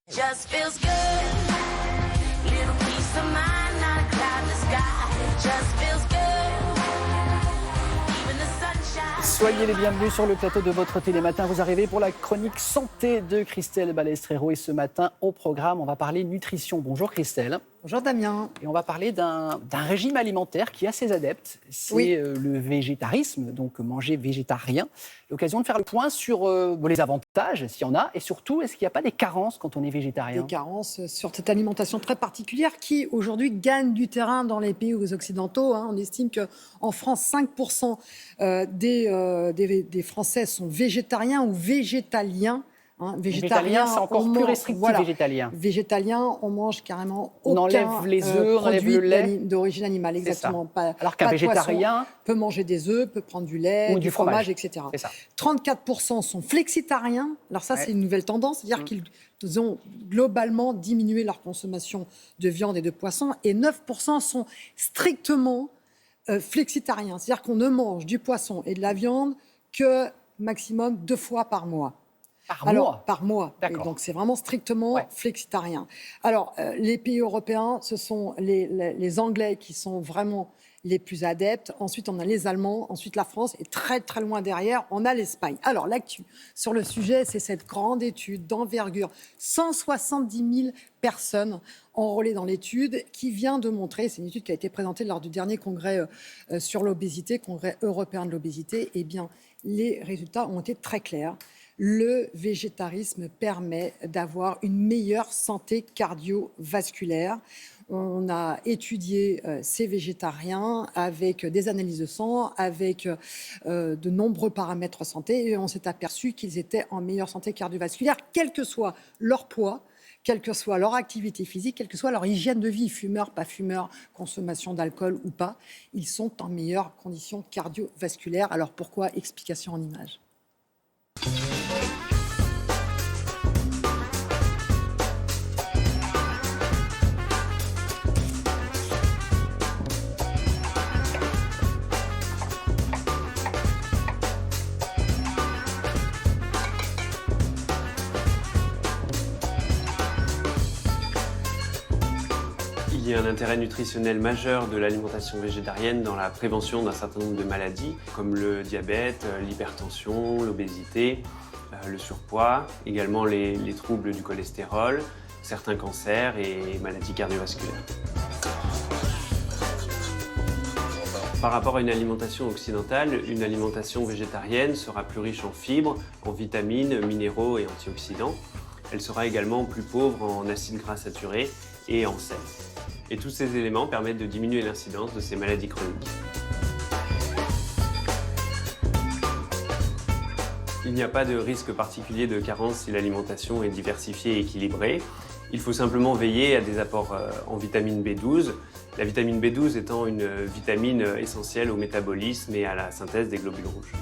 Just feels good. Little piece of mind, not a cloud in the sky. Just feels good. Even the sunshine. Soyez les bienvenus sur le plateau de votre Télématin. Vous arrivez pour la chronique santé de Christelle Balestrero. Et ce matin, au programme, on va parler nutrition. Bonjour Christelle. Bonjour Damien. Et on va parler d'un régime alimentaire qui a ses adeptes. C'est le végétarisme, donc manger végétarien. L'occasion de faire le point sur les avantages, s'il y en a, et surtout, est-ce qu'il n'y a pas des carences quand on est végétarien ? Des carences sur cette alimentation très particulière qui, aujourd'hui, gagne du terrain dans les pays occidentaux. On estime qu'en France, 5% des Français sont végétariens ou végétaliens. Végétalien, c'est encore plus restrictif, voilà. Végétalien, on mange carrément on enlève les œufs, on enlève le lait d'origine animale, exactement. Alors qu'un végétarien peut manger des œufs, peut prendre du lait, ou du fromage, etc. 34% sont flexitariens. Alors ça, c'est une nouvelle tendance, c'est-à-dire qu'ils ont globalement diminué leur consommation de viande et de poisson, et 9% sont strictement flexitariens, c'est-à-dire qu'on ne mange du poisson et de la viande que maximum 2 fois par mois. Par mois. Donc, c'est vraiment strictement flexitarien. Alors, les pays européens, ce sont les Anglais qui sont vraiment les plus adeptes. Ensuite, on a les Allemands. Ensuite, la France. Et très, très loin derrière, on a l'Espagne. Alors, l'actu sur le sujet, c'est cette grande étude d'envergure. 170 000 personnes enrôlées dans l'étude qui vient de montrer, c'est une étude qui a été présentée lors du dernier congrès sur l'obésité, congrès européen de l'obésité. Eh bien, les résultats ont été très clairs. Le végétarisme permet d'avoir une meilleure santé cardiovasculaire. On a étudié ces végétariens avec des analyses de sang, avec de nombreux paramètres santé, et on s'est aperçu qu'ils étaient en meilleure santé cardiovasculaire, quel que soit leur poids, quelle que soit leur activité physique, quelle que soit leur hygiène de vie, fumeur, pas fumeur, consommation d'alcool ou pas, ils sont en meilleure condition cardiovasculaire. Alors pourquoi ? Explication en images. Il y a un intérêt nutritionnel majeur de l'alimentation végétarienne dans la prévention d'un certain nombre de maladies, comme le diabète, l'hypertension, l'obésité, le surpoids, également les troubles du cholestérol, certains cancers et maladies cardiovasculaires. Par rapport à une alimentation occidentale, une alimentation végétarienne sera plus riche en fibres, en vitamines, minéraux et antioxydants. Elle sera également plus pauvre en acides gras saturés et en sel. Et tous ces éléments permettent de diminuer l'incidence de ces maladies chroniques. Il n'y a pas de risque particulier de carence si l'alimentation est diversifiée et équilibrée. Il faut simplement veiller à des apports en vitamine B12, la vitamine B12 étant une vitamine essentielle au métabolisme et à la synthèse des globules rouges.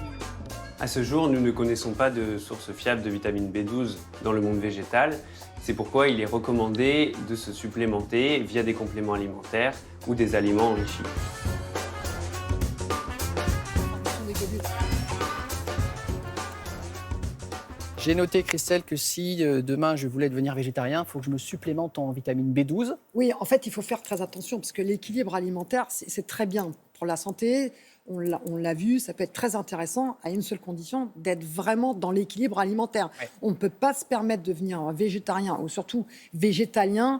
À ce jour, nous ne connaissons pas de source fiable de vitamine B12 dans le monde végétal. C'est pourquoi il est recommandé de se supplémenter via des compléments alimentaires ou des aliments enrichis. J'ai noté, Christelle, que si demain je voulais devenir végétarien, il faut que je me supplémente en vitamine B12. Oui, en fait, il faut faire très attention parce que l'équilibre alimentaire, c'est très bien pour la santé. On l'a vu, ça peut être très intéressant à une seule condition, d'être vraiment dans l'équilibre alimentaire. Ouais. On ne peut pas se permettre de devenir végétarien ou surtout végétalien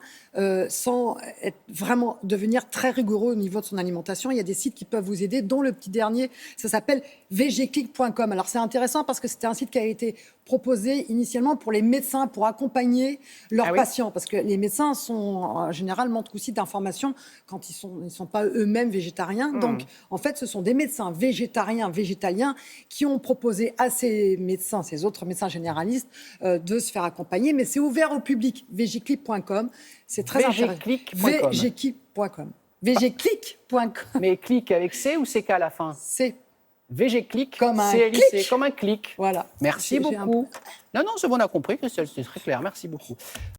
sans être vraiment devenir très rigoureux au niveau de son alimentation. Il y a des sites qui peuvent vous aider, dont le petit dernier, ça s'appelle vgclick.com. Alors c'est intéressant parce que c'était un site qui a été proposé initialement pour les médecins, pour accompagner leurs patients. Parce que les médecins sont en général manquent aussi d'informations quand ils sont pas eux-mêmes végétariens. Donc en fait, ce sont des médecins végétariens, végétaliens, qui ont proposé à ces médecins, ces autres médecins généralistes, de se faire accompagner. Mais c'est ouvert au public, vgclick.com. C'est très intéressant. vgclick.com. vgclick.com. Mais clic avec C ou CK à la fin ? C. VGClick, comme un clic. Comme un clic. Voilà. Merci beaucoup. Non, c'est bon, on a compris, Christelle, c'est très clair. Merci beaucoup.